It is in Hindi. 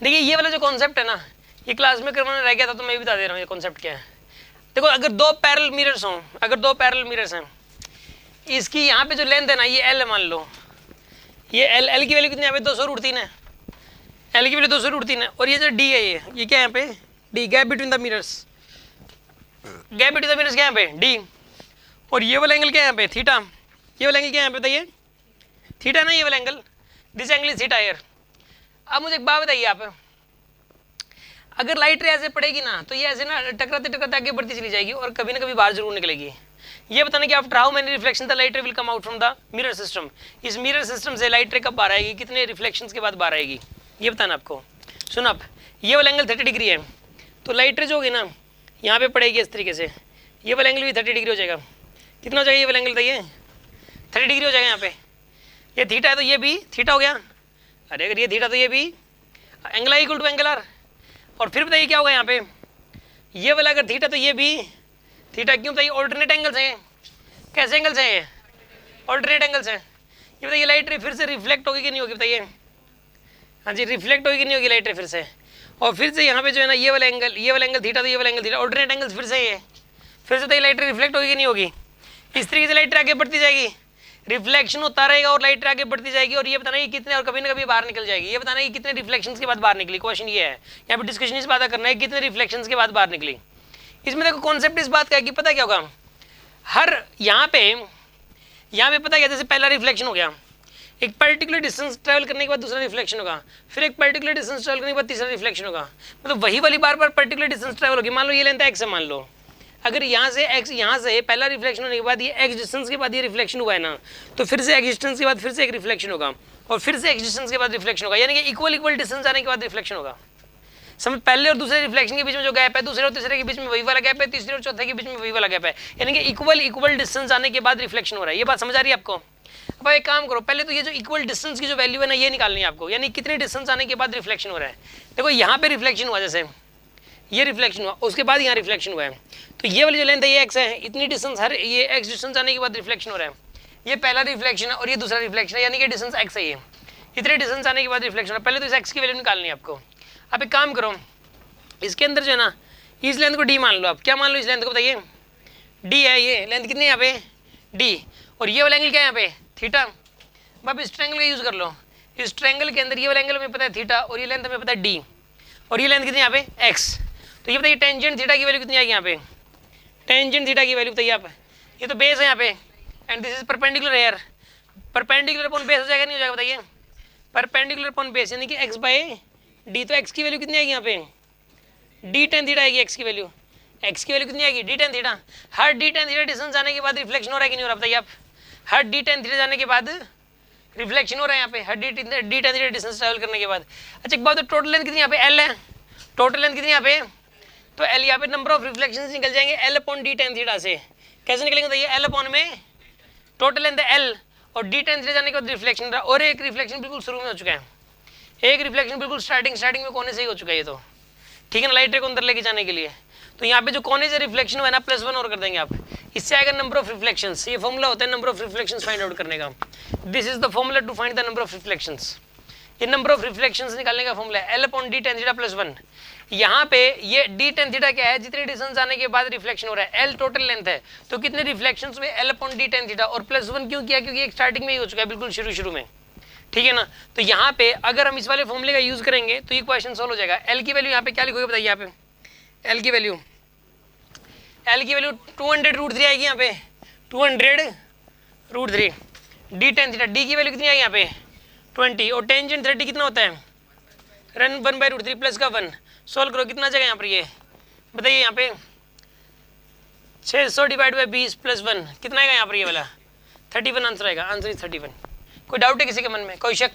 देखिए ये वाला जो कॉन्सेप्ट है ना, ये क्लास में करवाना रह गया था, तो मैं बता दे रहा हूँ ये कॉन्सेप्ट क्या है। देखो अगर दो पैरेलल मिरर्स हों, अगर दो पैरेलल मिरर्स हैं, इसकी यहाँ पे जो लेंथ है ना ये एल है, मान लो ये एल की वैल्यू कितनी है यहाँ पे 200√3 है, एल की वैल्यू 200√3 है। और ये जो डी है ये क्या है यहाँ पे D, gap between the mirrors, gap between the mirrors क्या है यहाँ पे डी। और ये वाला एंगल क्या है यहाँ पे थीटा, ये वाला एंगल क्या है यहाँ पे बताइए थीटा ना, ये वाला angle, this angle is theta here. अब मुझे एक बात बताइए आप, अगर लाइट रे ऐसे पड़ेगी ना तो ये ऐसे ना टकराते टकराते आगे बढ़ती चली जाएगी और कभी ना कभी बाहर जरूर निकलेगी। ये बताना कि after how many reflection the light रे will come out from the mirror system, इस मिरर सिस्टम से लाइट रे कब बाहर आएगी, कितने रिफ्लेक्शंस के बाद बाहर आएगी, ये बताना आपको। सुनो आप, ये वाला एंगल 30 डिग्री है, तो लाइट रे जो होगी ना यहाँ पे पड़ेगी इस तरीके से, ये वाला एंगल भी 30 डिग्री हो जाएगा। कितना हो जाएगा ये वाला एंगल बताइए 30 डिग्री हो जाएगा। यहाँ पे ये थीटा है तो ये भी थीटा हो गया, अरे अगर ये थीटा तो ये भी angle I equal to angle R. और फिर बताइए क्या होगा यहाँ पे, ये वाला अगर थीटा तो ये भी थीटा, क्यों बताइए ऑल्टरनेट एंगल्स हैं, कैसे एंगल्स हैं ये ऑल्टरनेट एंगल्स हैं। ये बताइए लाइट रे फिर से रिफ्लेक्ट होगी कि नहीं होगी बताइए, हाँ जी रिफ्लेक्ट होगी कि नहीं होगी लाइट रे फिर से। और फिर से यहाँ पे जो है ना ये वाला एंगल थीटा तो ये वाला एंगल थीटा, ऑल्टरनेट एंगल्स फिर से ये, फिर से तो ये लाइट रे रिफ्लेक्ट होगी कि नहीं होगी। इस तरीके से लाइट रे आगे बढ़ती जाएगी, रिफ्लेक्शन होता रहेगा और लाइट आगे बढ़ती जाएगी। और ये बताना कि कितने, और कभी ना कभी बाहर निकल जाएगी, ये बताना कि कितने रिफ्लेक्शंस के बाद बाहर निकली। क्वेश्चन ये है यहाँ पे डिस्कशन इस बात करना है कितने रिफ्लेक्शंस के बाद बाहर निकली। इसमें देखो कॉन्सेप्ट इस बात का है कि पता क्या होगा, हर यहाँ पे पता क्या, जैसे पहला रिफ्लेक्शन हो गया, एक पर्टिकुलर डिस्टेंस ट्रैवल करने के बाद दूसरा रिफ्लेक्शन होगा, फिर एक पर्टिकुलर डिस्टेंस ट्रैवल करने के बाद तीसरा रिफ्लेक्शन होगा, मतलब वही वाली बार बार पर्टिकुलर डिस्टेंस ट्रैवल होगी। मान लो ये लेंथ एक्स है, मान लो अगर यहाँ से पहला रिफ्लेक्शन होने के बाद ये एक्स डिस्टेंस के बाद ये रिफ्लेक्शन हुआ है ना, तो फिर से एक्स डिस्टेंस के बाद फिर से एक रिफ्लेक्शन होगा, और फिर से एक्स डिस्टेंस के बाद रिफ्लेक्शन होगा, यानी कि इक्वल डिस्टेंस आने के बाद रिफ्लेक्शन होगा। समझ, पहले और दूसरे रिफ्लेक्शन के बीच में जो गैप है, दूसरे और तीसरे के बीच में वही वाला गैप है, तीसरे और चौथे के बीच में वही वाला गैप है, यानी कि इक्वल डिस्टेंस आने के बाद रिफ्लेक्शन हो रहा है। ये बात समझ आ रही है आपको। अब एक काम करो, पहले तो ये जो इक्वल डिस्टेंस की जो वैल्यू है ना ये निकालनी है आपको, यानी कितने डिस्टेंस आने के बाद रिफ्लेक्शन हो रहा है। देखो यहाँ पे रिफ्लेक्शन हुआ, जैसे ये रिफ्लेक्शन हुआ, उसके बाद यहाँ रिफ्लेक्शन हुआ है, तो ये वाली जो लेंथ है ये एक्स है, इतनी डिस्टेंस हर ये एक्स डिस्टेंस आने के बाद रिफ्लेक्शन हो रहा है। ये पहला रिफ्लेक्शन है और ये दूसरा रिफ्लेक्शन है, यानी कि डिस्टेंस एक्स है, ये इतने डिस्टेंस आने के बाद रिफ्लेक्शन है। पहले तो इस एक्स की वैल्यू निकालनी है आपको। अब एक काम करो, इसके अंदर जो है ना इस लेंथ को डी मान लो। आप क्या मान लो इस लेंथ को बताइए, डी है, ये लेंथ कितनी है यहाँ पे डी, और ये वाला एंगल क्या है यहाँ पे थीटा। अब इस ट्रायंगल का यूज कर लो, इस ट्रायंगल के अंदर ये वाला एंगल हमें पता है थीटा, और ये लेंथ हमें पता है डी, और ये लेंथ कितनी यहाँ पे एक्स। तो ये बताइए टेंजेंट थीटा की वैल्यू कितनी आएगी यहाँ पे, टेंजेंट थीटा की वैल्यू बताइए आप। ये तो बेस है यहाँ पे and this is perpendicular air, perpendicular upon base हो जाएगा नहीं हो जाएगा बताइए, परपेंडिकुलर अपॉन बेस यानी कि एक्स बाय डी। तो एक्स की वैल्यू कितनी आएगी यहाँ पे डी टेन थीटा आएगी, एक्स की वैल्यू कितनी आएगी डी टेन थीटा। हर डी टेन थीटा डिस्टेंस जाने के बाद रिफ्लेक्शन हो रहा है कि नहीं हो रहा बताइए आप, हर डी टेन थीटा जाने के बाद रिफ्लेक्शन हो रहा है यहाँ पे, हर D ten theta distance travel करने के बाद। अच्छा एक बात, तो टोटल लेंथ कितनी यहाँ पे एल है, टोटल लेंथ कितनी यहाँ पे, तो एल यहाँ पे नंबर ऑफ रिफ्लेक्शंस निकल जाएंगे L upon D tan theta से। कैसे निकलेंगे बताइए, एल अपॉन में टोटल लेंथ एल और डी टेन थीटा जाने के बाद रिफ्लेक्शन रहा, और एक रिफ्लेक्शन बिल्कुल शुरू में हो चुका है, एक रिफ्लेक्शन बिल्कुल स्टार्टिंग में कोने से ही हो चुका है ये तो, ठीक है ना, लाइट रे को अंदर लेके जाने के लिए। तो यहाँ पे जो कोने से रिफ्लेक्शन हुआ है ना +1 और कर देंगे आप, इससे आएगा नंबर ऑफ रिफ्लेक्शंस। ये फॉर्मूला होता है number of reflections find out करने का, this is the formula to find the number of reflections. ये नंबर ऑफ रिफ्लेक्शंस निकालने का फॉर्मूला है L upon D ten theta +1। यहाँ पे ये डी टेन थीटा क्या है, जितने डिस्टेंस आने के बाद रिफ्लेक्शन हो रहा है, एल टोटल लेंथ है, तो कितने रिफ्लेक्शंस हुए L upon D tan theta, और +1 क्यों किया, क्योंकि एक स्टार्टिंग में ही हो चुका है बिल्कुल शुरू में, ठीक है ना। तो यहाँ पे अगर हम इस वाले फॉर्मूले का यूज करेंगे तो ये क्वेश्चन सोल्व हो जाएगा। एल की वैल्यू यहाँ पे क्या लिखोगे बताइए, यहाँ पे एल की वैल्यू 200√3 आएगी यहाँ पे, 200√3 डी टेन थीटा। डी की वैल्यू कितनी आएगी यहाँ पे 20, और टेंजेंट 30 कितना होता है रन 1/√3 प्लस का 1। सोल्व करो कितना जगह यहाँ पर, ये बताइए यहाँ पे 600 डिवाइड बाई 20 + 1 कितना आएगा यहाँ पर, ये वाला 31 आंसर आएगा, आंसर इज 31। कोई डाउट है किसी के मन में, कोई शक?